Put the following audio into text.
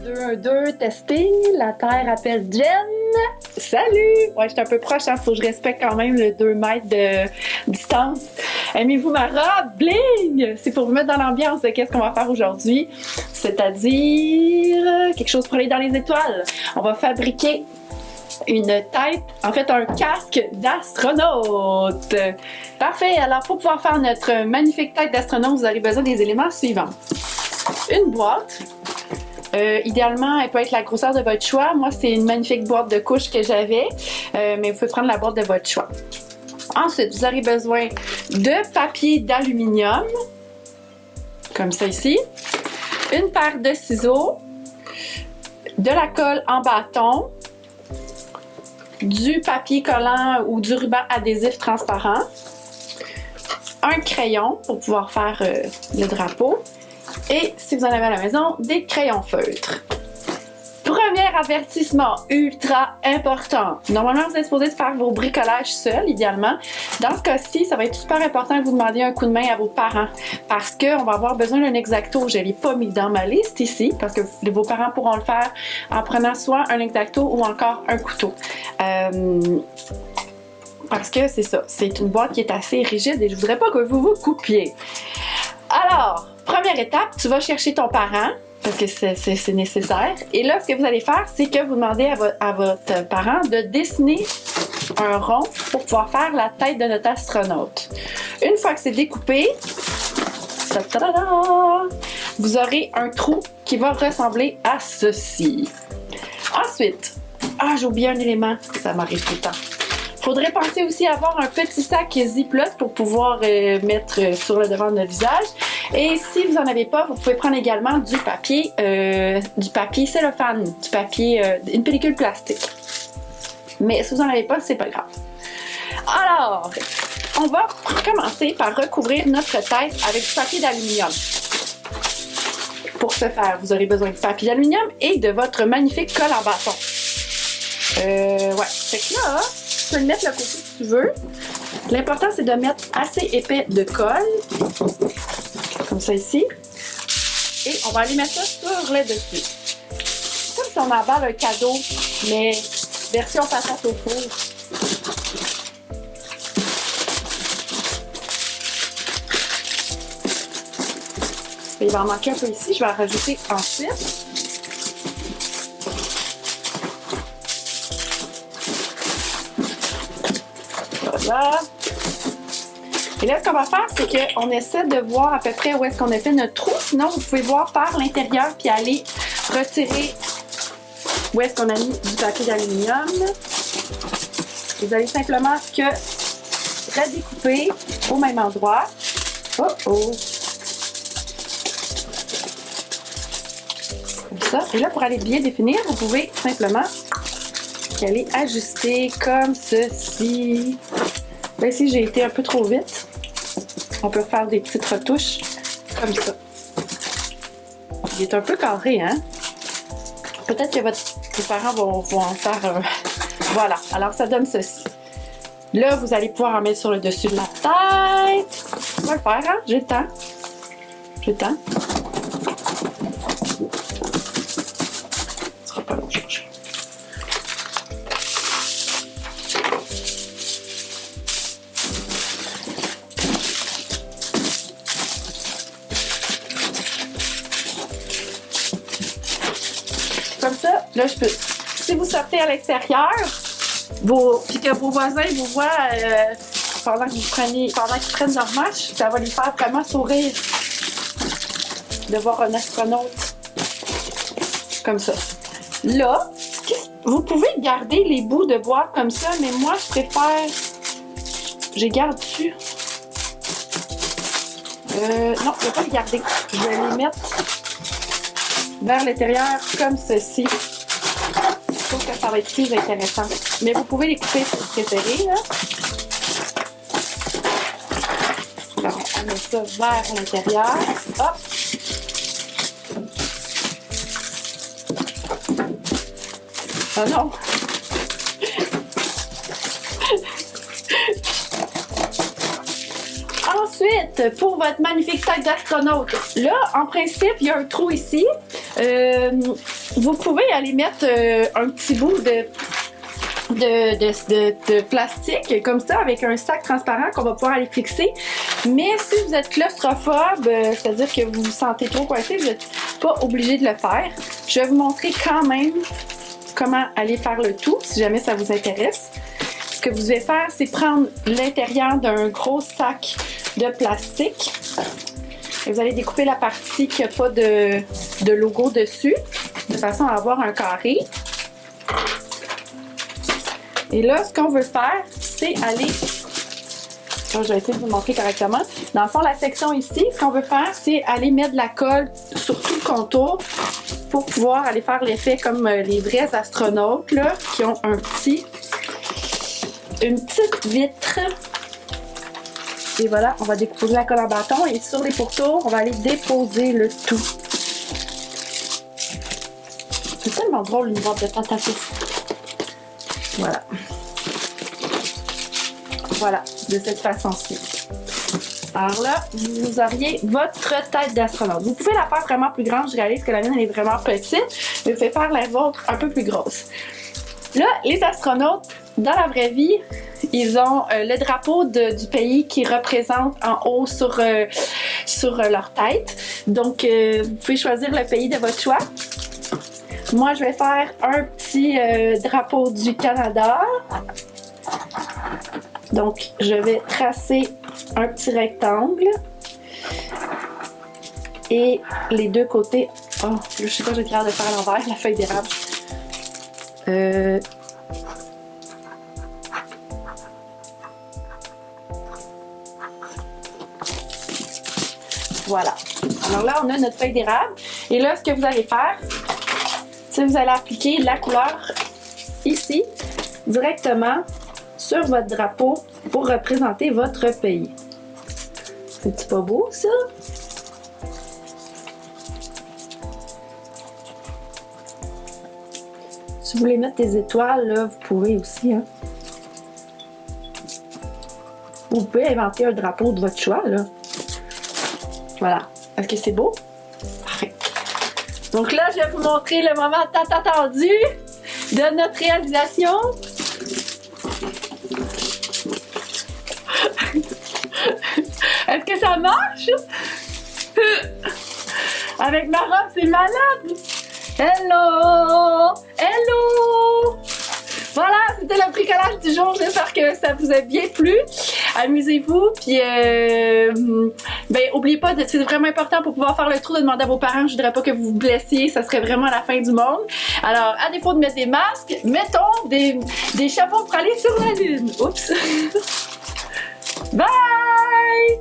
2, 1, 2, testing. La Terre appelle Jen. Salut! Ouais, j'étais un peu proche, hein. Faut que je respecte quand même le 2 mètres de distance. Aimez-vous ma robe? Bling! C'est pour vous mettre dans l'ambiance de qu'est-ce qu'on va faire aujourd'hui. C'est-à-dire quelque chose pour aller dans les étoiles. On va fabriquer une tête, en fait un casque d'astronaute. Parfait! Alors pour pouvoir faire notre magnifique tête d'astronaute, vous aurez besoin des éléments suivants. Une boîte. Idéalement, elle peut être la grosseur de votre choix. Moi, c'est une magnifique boîte de couches que j'avais, mais vous pouvez prendre la boîte de votre choix. Ensuite, vous aurez besoin de papier d'aluminium, comme ça ici, une paire de ciseaux, de la colle en bâton, du papier collant ou du ruban adhésif transparent, un crayon pour pouvoir faire le drapeau, et si vous en avez à la maison, des crayons feutres. Premier avertissement ultra important. Normalement, vous êtes supposé de faire vos bricolages seuls, idéalement. Dans ce cas-ci, ça va être super important que vous demandiez un coup de main à vos parents parce qu'on va avoir besoin d'un X-Acto. Je ne l'ai pas mis dans ma liste ici parce que vos parents pourront le faire en prenant soit un X-Acto ou encore un couteau. Parce que c'est ça, c'est une boîte qui est assez rigide et je voudrais pas que vous vous coupiez. Alors, première étape, tu vas chercher ton parent, parce que c'est nécessaire. Et là, ce que vous allez faire, c'est que vous demandez à votre parent de dessiner un rond pour pouvoir faire la tête de notre astronaute. Une fois que c'est découpé, vous aurez un trou qui va ressembler à ceci. Ensuite, j'ai oublié un élément, ça m'arrive tout le temps. Faudrait penser aussi à avoir un petit sac Ziploc pour pouvoir mettre sur le devant de notre visage. Et si vous n'en avez pas, vous pouvez prendre également du papier cellophane, une pellicule plastique. Mais si vous n'en avez pas, c'est pas grave. Alors, on va commencer par recouvrir notre tête avec du papier d'aluminium. Pour ce faire, vous aurez besoin de papier d'aluminium et de votre magnifique colle en bâton. Fait que là, tu peux le mettre le côté que tu veux. L'important, c'est de mettre assez épais de colle, comme ça ici. Et on va aller mettre ça sur le dessus. Comme si on emballe un cadeau, mais version patate au four. Il va en manquer un peu ici, je vais en rajouter ensuite. Voilà. Et là, ce qu'on va faire, c'est qu'on essaie de voir à peu près où est-ce qu'on a fait notre trou. Sinon, vous pouvez voir par l'intérieur puis aller retirer où est-ce qu'on a mis du papier d'aluminium. Vous allez simplement que redécouper au même endroit. Comme ça. Et là, pour aller bien définir, vous pouvez simplement aller ajuster comme ceci. Là, ici, j'ai été un peu trop vite. On peut faire des petites retouches comme ça. Il est un peu carré, hein? Peut-être que vos parents vont en faire un... Voilà. Alors, ça donne ceci. Là, vous allez pouvoir en mettre sur le dessus de la tête. On va le faire, hein? J'ai le temps. J'ai le temps. Ce sera pas long, je pense. Comme ça, là, je peux... Si vous sortez à l'extérieur, puis que vos voisins vous voient pendant qu'ils prennent leur marche, ça va les faire vraiment sourire de voir un astronaute comme ça. Là, vous pouvez garder les bouts de boîte comme ça, mais moi, je préfère... Je les garde dessus. Non, je ne vais pas les garder. Je vais les mettre vers l'intérieur comme ceci. Je trouve que ça va être plus intéressant. Mais vous pouvez les couper si vous préférez, là. Alors, on met ça vers l'intérieur. Hop! Oh non! Ensuite, pour votre magnifique tête d'astronaute, là, en principe, il y a un trou ici. Vous pouvez aller mettre un petit bout de plastique comme ça avec un sac transparent qu'on va pouvoir aller fixer. Mais si vous êtes claustrophobe, c'est-à-dire que vous vous sentez trop coincé, vous n'êtes pas obligé de le faire. Je vais vous montrer quand même comment aller faire le tout si jamais ça vous intéresse. Ce que vous devez faire, c'est prendre l'intérieur d'un gros sac de plastique. Et vous allez découper la partie qui n'a pas de logo dessus, de façon à avoir un carré. Et là, ce qu'on veut faire, c'est aller... je vais essayer de vous montrer correctement. Dans le fond, la section ici, ce qu'on veut faire, c'est aller mettre de la colle sur tout le contour pour pouvoir aller faire l'effet comme les vrais astronautes, là, qui ont une petite vitre. Et voilà, on va déposer la colle en bâton et sur les pourtours, on va aller déposer le tout. C'est tellement drôle l'univers de Tatapouf. Voilà. Voilà, de cette façon-ci. Alors là, vous auriez votre tête d'astronaute. Vous pouvez la faire vraiment plus grande. Je réalise que la mienne, elle est vraiment petite, mais vous pouvez faire la vôtre un peu plus grosse. Là, les astronautes, dans la vraie vie, ils ont le drapeau du pays qui représente en haut sur leur tête. Donc, vous pouvez choisir le pays de votre choix. Moi, je vais faire un petit drapeau du Canada. Donc, je vais tracer un petit rectangle. Et les deux côtés... Oh, je sais pas, j'ai l'air de faire à l'envers, la feuille d'érable. Voilà. Alors là, on a notre feuille d'érable. Et là, ce que vous allez faire, c'est que vous allez appliquer la couleur ici, directement sur votre drapeau pour représenter votre pays. C'est pas beau, ça? Si vous voulez mettre des étoiles, là, vous pouvez aussi, hein? Vous pouvez inventer un drapeau de votre choix, là. Voilà. Est-ce que c'est beau? Parfait. Donc là, je vais vous montrer le moment tant attendu de notre réalisation. Est-ce que ça marche? Avec ma robe, c'est malade! Hello! Hello! Voilà, c'était le bricolage du jour. J'espère que ça vous a bien plu. Amusez-vous, puis ben, oubliez pas, c'est vraiment important pour pouvoir faire le trou de demander à vos parents. Je voudrais pas que vous vous blessiez, ça serait vraiment la fin du monde. Alors, à défaut de mettre des masques, mettons des chapeaux pour aller sur la lune. Oups! Bye!